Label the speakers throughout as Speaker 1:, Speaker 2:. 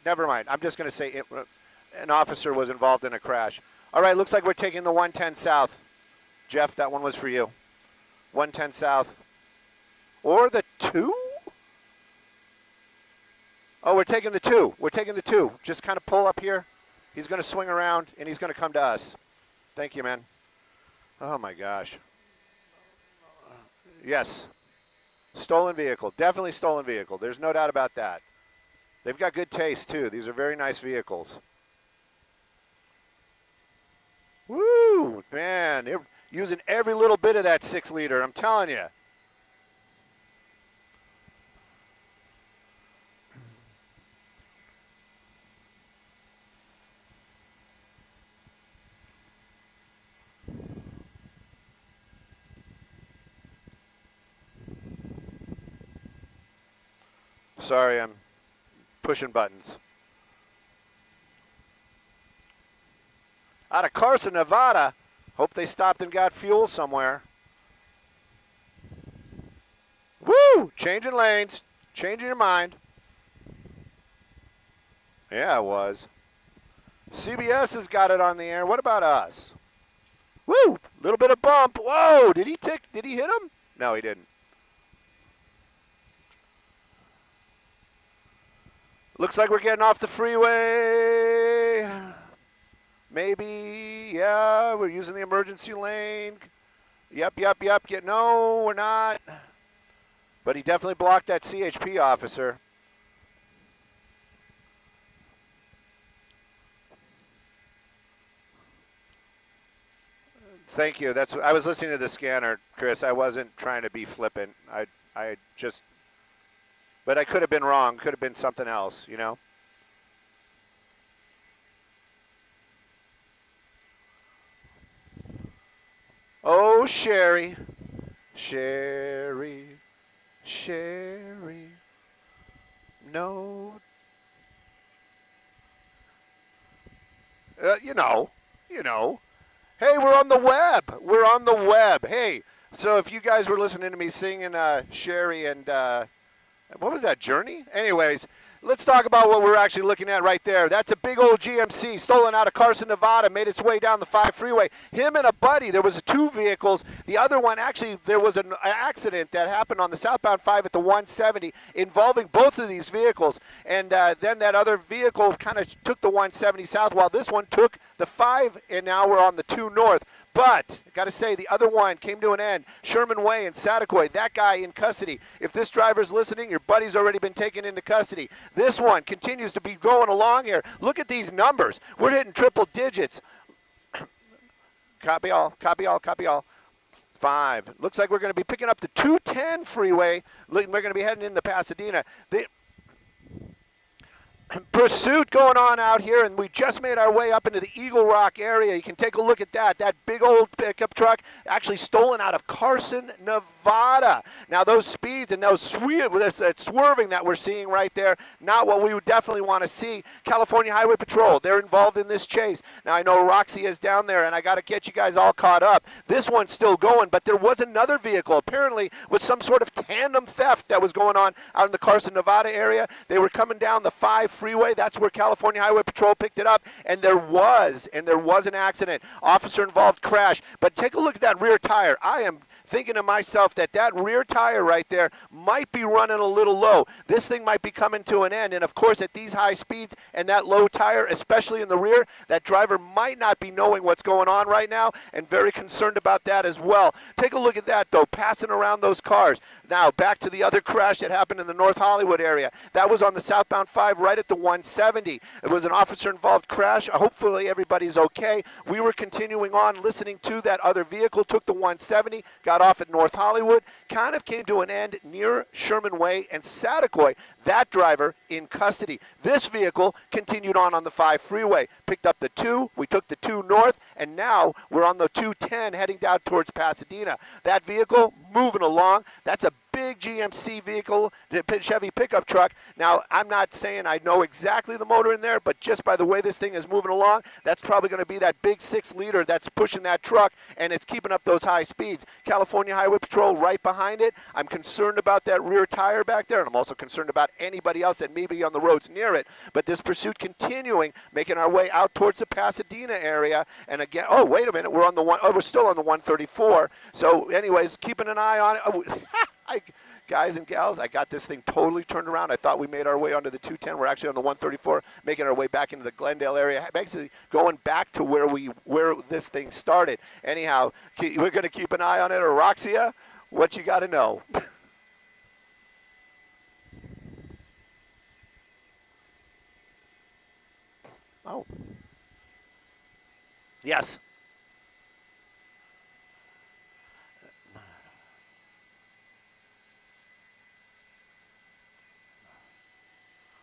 Speaker 1: Never mind. I'm just going to say an officer was involved in a crash. All right, looks like we're taking the 110 south. Jeff, that one was for you. 110 south. Or the 2? Oh, we're taking the 2. We're taking the 2. Just kind of pull up here. He's going to swing around, and he's going to come to us. Thank you, man. Oh, my gosh. Yes. Stolen vehicle. Definitely stolen vehicle. There's no doubt about that. They've got good taste, too. These are very nice vehicles. Woo! Man, they're using every little bit of that 6-liter, I'm telling you. Sorry, I'm pushing buttons. Out of Carson, Nevada. Hope they stopped and got fuel somewhere. Woo! Changing lanes. Changing your mind. Yeah, it was. CBS has got it on the air. What about us? Woo! Little bit of bump. Whoa! Did he hit him? No, he didn't. Looks like we're getting off the freeway. Maybe, yeah, we're using the emergency lane. Yep. No, we're not. But he definitely blocked that CHP officer. Thank you. I was listening to the scanner, Chris. I wasn't trying to be flippant. I just, but I could have been wrong. Could have been something else, you know? Oh, Sherry. No. You know. Hey, we're on the web. Hey, so if you guys were listening to me singing Sherry and, what was that, Journey? Anyways, let's talk about what we're actually looking at right there. That's a big old GMC stolen out of Carson, Nevada, made its way down the 5 freeway. Him and a buddy, there was 2 vehicles. The other one, actually, there was an accident that happened on the southbound 5 at the 170 involving both of these vehicles. And then that other vehicle kind of took the 170 south while this one took the 5, and now we're on the 2 north. But, I got to say, the other one came to an end. Sherman Way and Saticoy, that guy in custody. If this driver's listening, your buddy's already been taken into custody. This one continues to be going along here. Look at these numbers. We're hitting triple digits. Copy all. 5. Looks like we're going to be picking up the 210 freeway. We're going to be heading into Pasadena. Pursuit going on out here, and we just made our way up into the Eagle Rock area. You can take a look at that. That big old pickup truck actually stolen out of Carson, Nevada. Now, those speeds and that swerving that we're seeing right there, not what we would definitely want to see. California Highway Patrol, they're involved in this chase. Now, I know Roxy is down there, and I got to get you guys all caught up. This one's still going, but there was another vehicle, apparently with some sort of tandem theft that was going on out in the Carson, Nevada area. They were coming down the 5 freeway. That's where California Highway Patrol picked it up, and there was an accident. Officer involved crash. But take a look at that rear tire. I am thinking to myself that rear tire right there might be running a little low. This thing might be coming to an end, and of course at these high speeds and that low tire, especially in the rear, that driver might not be knowing what's going on right now and very concerned about that as well. Take a look at that though, passing around those cars. Now back to the other crash that happened in the North Hollywood area. That was on the southbound 5 right at the 170. It was an officer involved crash. Hopefully everybody's okay. We were continuing on listening to that other vehicle, took the 170, got off at North Hollywood, kind of came to an end near Sherman Way and Saticoy. That driver in custody. This vehicle continued on the 5 freeway, picked up the 2, we took the 2 north, and now we're on the 210 heading down towards Pasadena. That vehicle moving along. That's a big GMC vehicle, Chevy pickup truck. Now, I'm not saying I know exactly the motor in there, but just by the way this thing is moving along, that's probably going to be that big 6-liter that's pushing that truck, and it's keeping up those high speeds. California Highway Patrol right behind it. I'm concerned about that rear tire back there, and I'm also concerned about anybody else that may be on the roads near it. But this pursuit continuing, making our way out towards the Pasadena area. And again, oh, wait a minute, we're still on the 134. So anyways, keeping an eye on it. Oh, guys and gals, I got this thing totally turned around. I thought we made our way onto the 210. We're actually on the 134, making our way back into the Glendale area, basically going back to where this thing started. Anyhow, we're going to keep an eye on it. Roxia, what you got to know? Oh. Yes.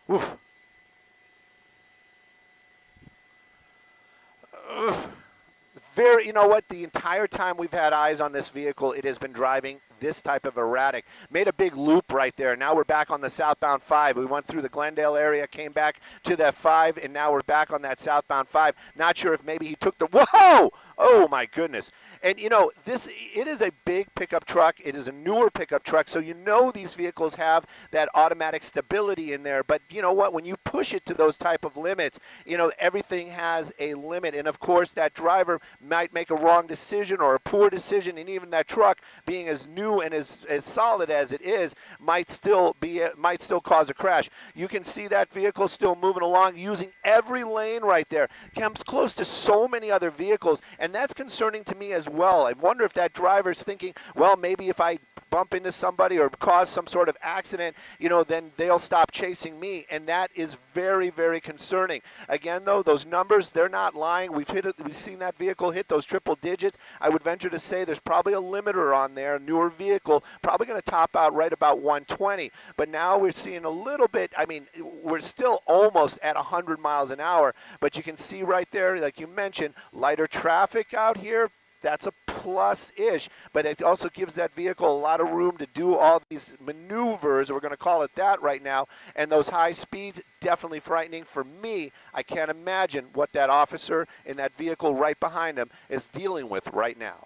Speaker 1: Oof. You know what, the entire time we've had eyes on this vehicle, it has been driving this type of erratic. Made a big loop right there. Now we're back on the southbound 5. We went through the Glendale area, came back to that 5, and now we're back on that southbound 5. Not sure if maybe he took the, whoa! Oh my goodness. And you know, it is a big pickup truck. It is a newer pickup truck, so you know these vehicles have that automatic stability in there. But you know what, when you push it to those type of limits, you know, everything has a limit. And of course, that driver might make a wrong decision or a poor decision, and even that truck, being as new and as solid as it is, might still cause a crash. You can see that vehicle still moving along, using every lane right there. Comes close to so many other vehicles, and that's concerning to me as well. I wonder if that driver's thinking, well, maybe if I bump into somebody or cause some sort of accident, you know, then they'll stop chasing me, and that is very, very concerning. Again, though, those numbers, they're not lying. We've seen that vehicle hit those triple digits. I would venture to say there's probably a limiter on there, a newer vehicle, probably going to top out right about 120. But now we're seeing a little bit, I mean, we're still almost at 100 miles an hour, but you can see right there, like you mentioned, lighter traffic out here. That's a plus-ish, but it also gives that vehicle a lot of room to do all these maneuvers, we're going to call it that right now, and those high speeds, definitely frightening for me. I can't imagine what that officer in that vehicle right behind him is dealing with right now.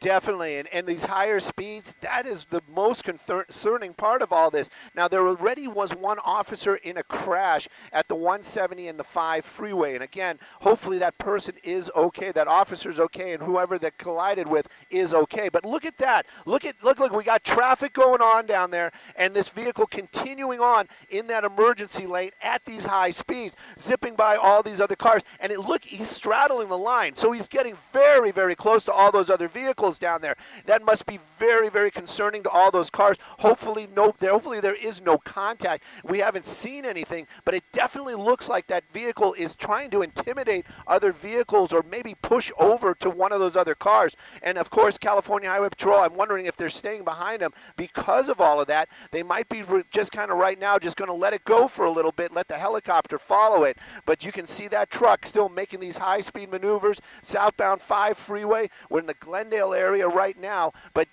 Speaker 1: Definitely, and these higher speeds, that is the most concerning part of all this. Now, there already was one officer in a crash at the 170 and the 5 freeway, and again, hopefully that person is okay, that officer's okay, and whoever that collided with is okay. But look at that. Look, we got traffic going on down there, and this vehicle continuing on in that emergency lane at these high speeds, zipping by all these other cars, and he's straddling the line, so he's getting very, very close to all those other vehicles down there. That must be very, very concerning to all those cars. Hopefully there is no contact. We haven't seen anything, but it definitely looks like that vehicle is trying to intimidate other vehicles or maybe push over to one of those other cars. And of course, California Highway Patrol, I'm wondering if they're staying behind them because of all of that. They might be just kind of right now just going to let it go for a little bit, let the helicopter follow it. But you can see that truck still making these high-speed maneuvers, southbound 5 freeway. We're in the Glendale area right now, but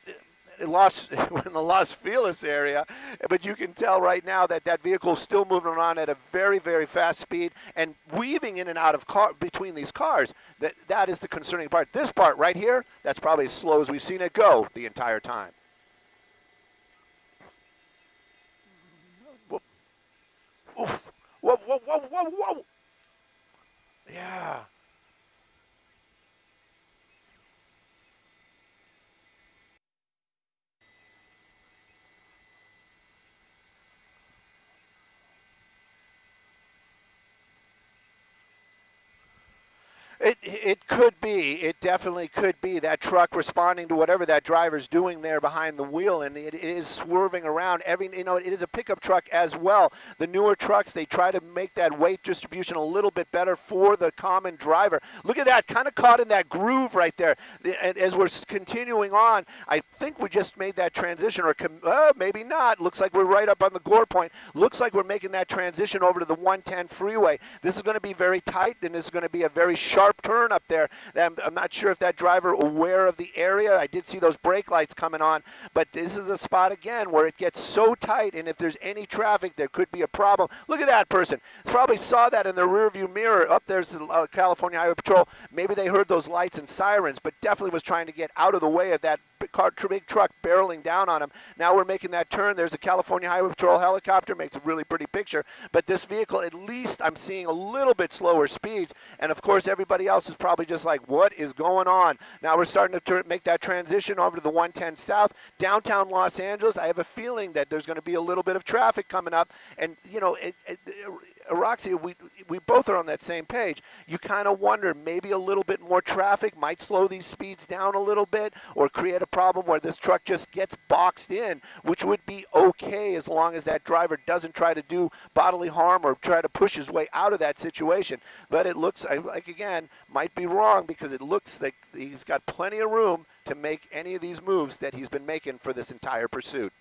Speaker 1: we're in the Los Feliz area, but you can tell right now that that vehicle is still moving around at a very, very fast speed and weaving in and out of between these cars. That is the concerning part. This part right here, that's probably as slow as we've seen it go the entire time. Whoa, oof. Whoa, whoa, whoa, whoa, whoa. Yeah. It could be. It definitely could be that truck responding to whatever that driver's doing there behind the wheel, and it is swerving around. It is a pickup truck as well. The newer trucks, they try to make that weight distribution a little bit better for the common driver. Look at that, kind of caught in that groove right there. As we're continuing on, I think we just made that transition, or maybe not. Looks like we're right up on the gore point. Looks like we're making that transition over to the 110 freeway. This is going to be very tight, and this is going to be a very sharp sharp turn up there. I'm not sure if that driver aware of the area. I did see those brake lights coming on, but this is a spot again where it gets so tight, and if there's any traffic, there could be a problem. Look at that person. Probably saw that in their rearview mirror. Up there's the California Highway Patrol. Maybe they heard those lights and sirens, but definitely was trying to get out of the way of that big truck barreling down on him. Now we're making that turn. There's a California Highway Patrol helicopter. Makes a really pretty picture. But this vehicle, at least I'm seeing a little bit slower speeds. And, of course, everybody else is probably just like, what is going on? Now we're starting to make that transition over to the 110 South. Downtown Los Angeles, I have a feeling that there's going to be a little bit of traffic coming up. And, you know, Roxy, we both are on that same page. You kind of wonder maybe a little bit more traffic might slow these speeds down a little bit or create a problem where this truck just gets boxed in, which would be okay as long as that driver doesn't try to do bodily harm or try to push his way out of that situation. But it looks like, again, might be wrong because it looks like he's got plenty of room to make any of these moves that he's been making for this entire pursuit.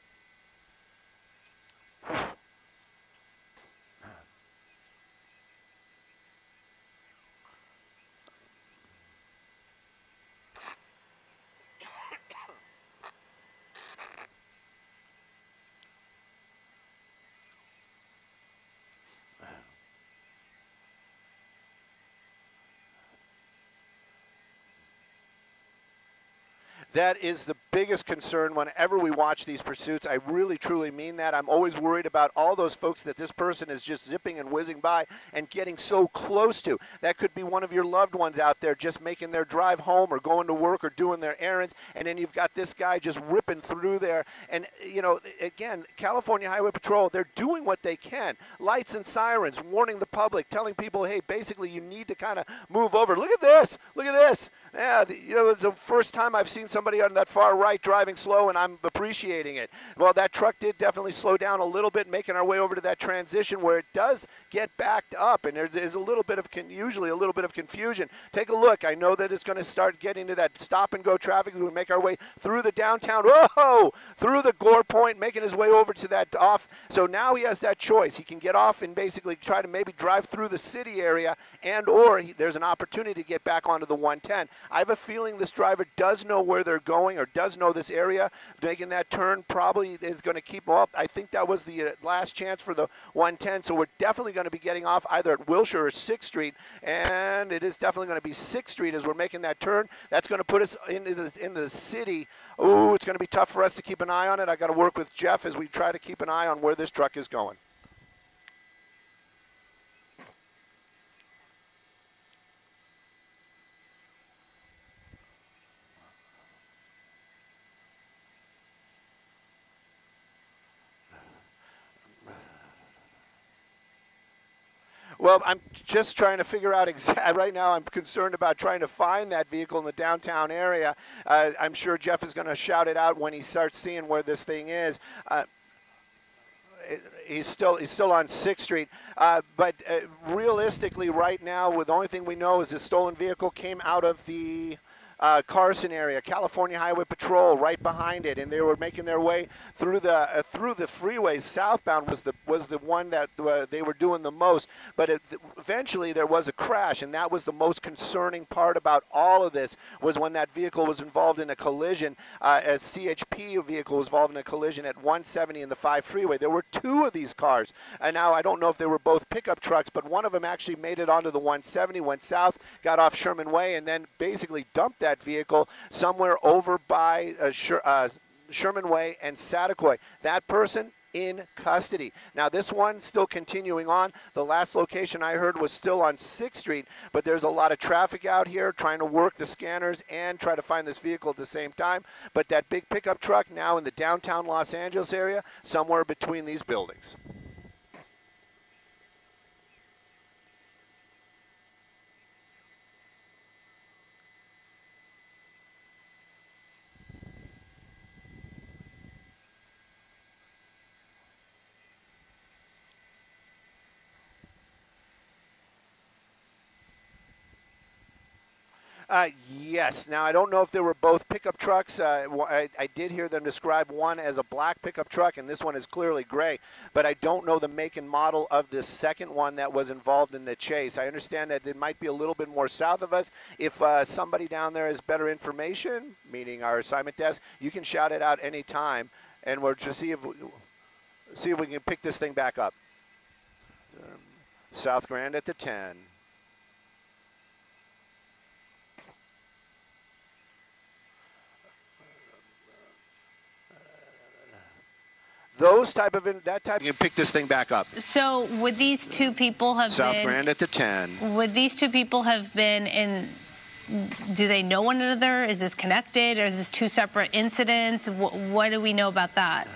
Speaker 1: That is the biggest concern whenever we watch these pursuits. I really, truly mean that. I'm always worried about all those folks that this person is just zipping and whizzing by and getting so close to. That could be one of your loved ones out there just making their drive home or going to work or doing their errands, and then you've got this guy just ripping through there. And, you know, again, California Highway Patrol, they're doing what they can. Lights and sirens, warning the public, telling people, hey, basically you need to kind of move over. Look at this. Look at this. Yeah, you know, it's the first time I've seen somebody on that far right driving slow, and I'm appreciating it. Well, that truck did definitely slow down a little bit, making our way over to that transition where it does get backed up, and there's a little bit of usually a little bit of confusion. Take a look. I know that it's going to start getting to that stop-and-go traffic. We make our way through the downtown, whoa, through the Gore Point, making his way over to that off. So now he has that choice. He can get off and basically try to maybe drive through the city area, and or there's an opportunity to get back onto the 110. I have a feeling this driver does know where they're going or does know this area. Making that turn probably is going to keep him up. I think that was the last chance for the 110, so we're definitely going to be getting off either at Wilshire or 6th Street, and it is definitely going to be 6th Street as we're making that turn. That's going to put us into the city. Ooh, it's going to be tough for us to keep an eye on it. I got to work with Jeff as we try to keep an eye on where this truck is going. Well, I'm just trying to figure out right now. I'm concerned about trying to find that vehicle in the downtown area. I'm sure Jeff is going to shout it out when he starts seeing where this thing is. He's still on 6th Street, but realistically, right now, the only thing we know is this stolen vehicle came out of the Carson area, California Highway Patrol right behind it, and they were making their way through the freeways. Southbound was the one that they were doing the most, but eventually there was a crash, and that was the most concerning part about all of this, was when that vehicle was involved in a collision. A CHP vehicle was involved in a collision at 170 in the 5 freeway. There were 2 of these cars, and now I don't know if they were both pickup trucks, but one of them actually made it onto the 170, went south, got off Sherman Way, and then basically dumped that vehicle somewhere over by Sherman Way and Saticoy. That person in custody. Now this one still continuing on. The last location I heard was still on 6th Street, but there's a lot of traffic out here trying to work the scanners and try to find this vehicle at the same time. But that big pickup truck now in the downtown Los Angeles area, somewhere between these buildings. Yes. Now, I don't know if they were both pickup trucks. I did hear them describe one as a black pickup truck, and this one is clearly gray. But I don't know the make and model of the second one that was involved in the chase. I understand that it might be a little bit more south of us. If somebody down there has better information, meaning our assignment desk, you can shout it out any time, and we'll just see if we can pick this thing back up. South Grand at the 10. Those type of, that type, you can pick this thing back up.
Speaker 2: So would these two people have
Speaker 1: South
Speaker 2: been...
Speaker 1: Grand at the 10.
Speaker 2: Would these two people have been in... Do they know one another? Is this connected? Or is this two separate incidents? What do we know about that?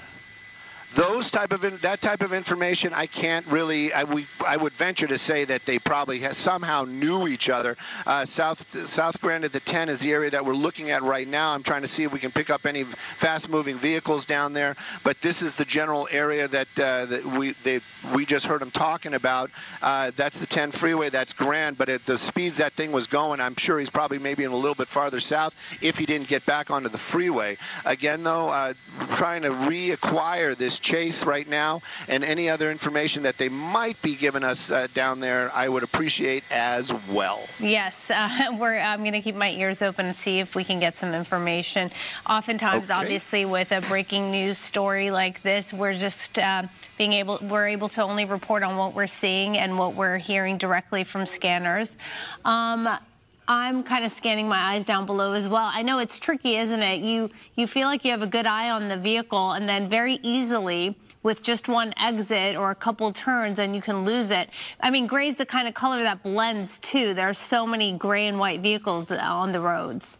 Speaker 1: Those that type of information, I can't really. I would venture to say that they probably somehow knew each other. South Grand at the 10 is the area that we're looking at right now. I'm trying to see if we can pick up any fast-moving vehicles down there. But this is the general area that we just heard them talking about. That's the 10 freeway. That's Grand. But at the speeds that thing was going, I'm sure he's probably maybe in a little bit farther south if he didn't get back onto the freeway. Again, though, trying to reacquire this chase right now, and any other information that they might be giving us down there, I would appreciate as well.
Speaker 2: Yes, I'm going to keep my ears open and see if we can get some information. Oftentimes, obviously, with a breaking news story like this, we're just we're able to only report on what we're seeing and what we're hearing directly from scanners. I'm kind of scanning my eyes down below as well. I know it's tricky, isn't it? You feel like you have a good eye on the vehicle, and then very easily, with just one exit or a couple turns, and you can lose it. I mean, gray's the kind of color that blends, too. There are so many gray and white vehicles on the roads.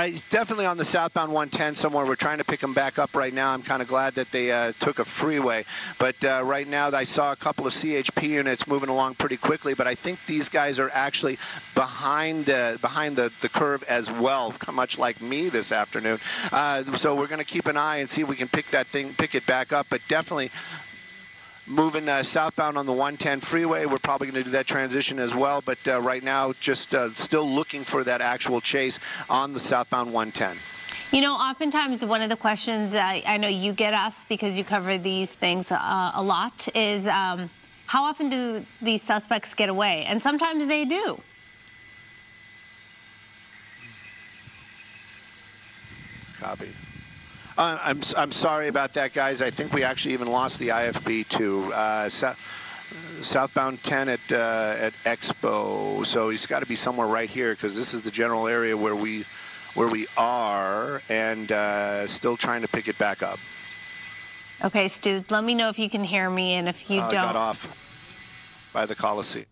Speaker 1: He's definitely on the southbound 110 somewhere. We're trying to pick him back up right now. I'm kind of glad that they took a freeway. But right now, I saw a couple of CHP units moving along pretty quickly. But I think these guys are actually behind the curve as well, much like me this afternoon. So we're going to keep an eye and see if we can pick it back up. But definitely moving southbound on the 110 freeway. We're probably going to do that transition as well, but right now just still looking for that actual chase on the southbound 110.
Speaker 2: You know, oftentimes one of the questions I know you get asked, because you cover these things a lot, is how often do these suspects get away? And sometimes they do.
Speaker 1: Copy. I'm sorry about that, guys. I think we actually even lost the IFB to southbound 10 at Expo. So he's got to be somewhere right here, because this is the general area where we are, and still trying to pick it back up.
Speaker 2: Okay, Stu, let me know if you can hear me, and if you don't.
Speaker 1: Got off by the Coliseum.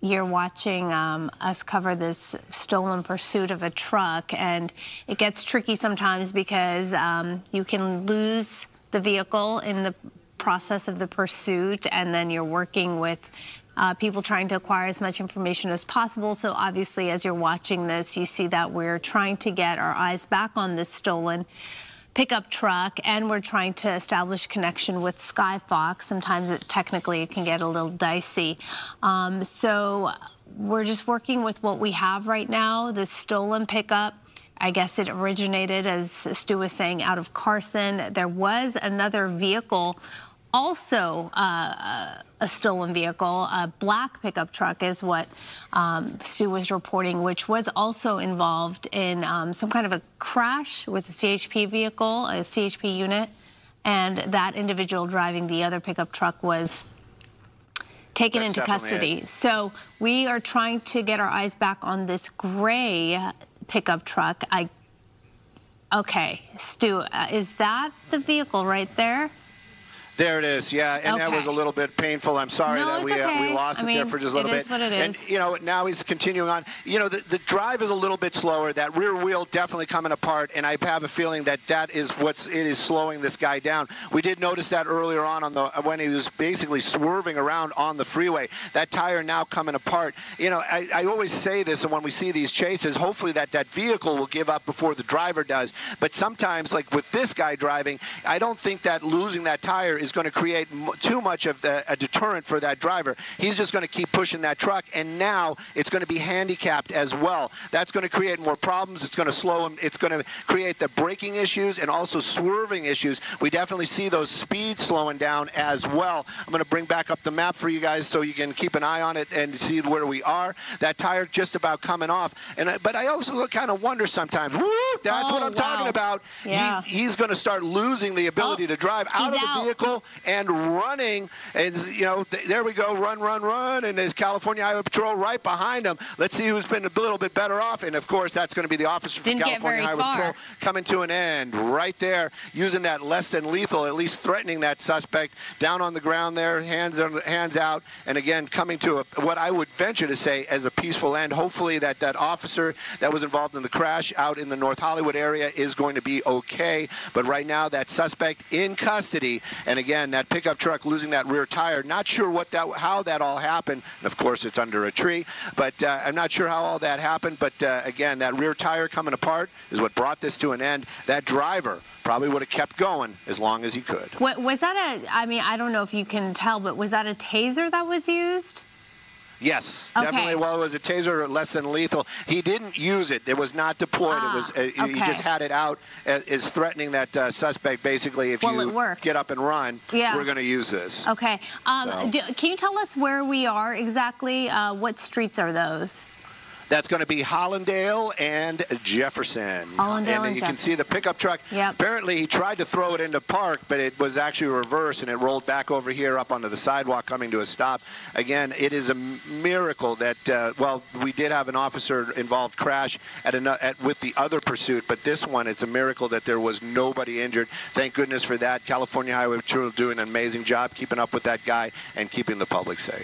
Speaker 2: You're watching us cover this stolen pursuit of a truck, and it gets tricky sometimes because you can lose the vehicle in the process of the pursuit, and then you're working with people trying to acquire as much information as possible. So obviously, as you're watching this, you see that we're trying to get our eyes back on this stolen pickup truck, and we're trying to establish connection with Skyfox. Sometimes it can get a little dicey. So we're just working with what we have right now. The stolen pickup, I guess it originated, as Stu was saying, out of Carson. There was another vehicle, also a stolen vehicle, a black pickup truck is what Stu was reporting, which was also involved in some kind of a crash with a CHP vehicle, a CHP unit, and that individual driving the other pickup truck was taken into custody. So we are trying to get our eyes back on this gray pickup truck. Okay, Stu, is that the vehicle right there?
Speaker 1: There it is, yeah, and that was a little bit painful. I'm sorry that we lost it there for just a little bit.
Speaker 2: It is what it is.
Speaker 1: And, you know, now he's continuing on. You know, the drive is a little bit slower. That rear wheel definitely coming apart, and I have a feeling that is it is slowing this guy down. We did notice that earlier on when he was basically swerving around on the freeway. That tire now coming apart. You know, I always say this, and when we see these chases, hopefully that vehicle will give up before the driver does. But sometimes, like with this guy driving, I don't think that losing that tire is going to create too much of a deterrent for that driver. He's just going to keep pushing that truck, and now it's going to be handicapped as well. That's going to create more problems. It's going to slow him. It's going to create the braking issues and also swerving issues. We definitely see those speeds slowing down as well. I'm going to bring back up the map for you guys so you can keep an eye on it and see where we are. That tire just about coming off. But I also kind of wonder sometimes, woo, that's what I'm talking about.
Speaker 2: Yeah.
Speaker 1: He's going to start losing the ability to drive out of the vehicle and running. And, you know, there we go, run. And there's California Highway Patrol right behind him. Let's see who's been a little bit better off. And, of course, that's going to be the officer from California Highway Patrol coming to an end right there, using that less than lethal, at least threatening that suspect down on the ground there, hands out, and again coming to what I would venture to say as a peaceful end. Hopefully that officer that was involved in the crash out in the North Hollywood area is going to be okay. But right now that suspect in custody, and again that pickup truck losing that rear tire. Not sure how that all happened. And of course it's under a tree, but I'm not sure how all that happened. But again, that rear tire coming apart is what brought this to an end. That driver probably would have kept going as long as he could.
Speaker 2: Was that I mean, I don't know if you can tell, but was that a taser that was used?
Speaker 1: Yes,
Speaker 2: okay.
Speaker 1: Definitely. Well, it was a taser, less than lethal. He didn't use it. It was not deployed. It was he just had it out as threatening that suspect. Basically, if you get up and run, we're going to use this.
Speaker 2: Okay. Can you tell us where we are exactly? What streets are those?
Speaker 1: That's going to be Hollandale and Jefferson.
Speaker 2: Hollandale and
Speaker 1: you
Speaker 2: Jefferson.
Speaker 1: Can see the pickup truck.
Speaker 2: Yep.
Speaker 1: Apparently, he tried to throw it into park, but it was actually reversed, and it rolled back over here up onto the sidewalk, coming to a stop. Again, it is a miracle that, well, we did have an officer-involved crash with the other pursuit, but this one, it's a miracle that there was nobody injured. Thank goodness for that. California Highway Patrol doing an amazing job keeping up with that guy and keeping the public safe.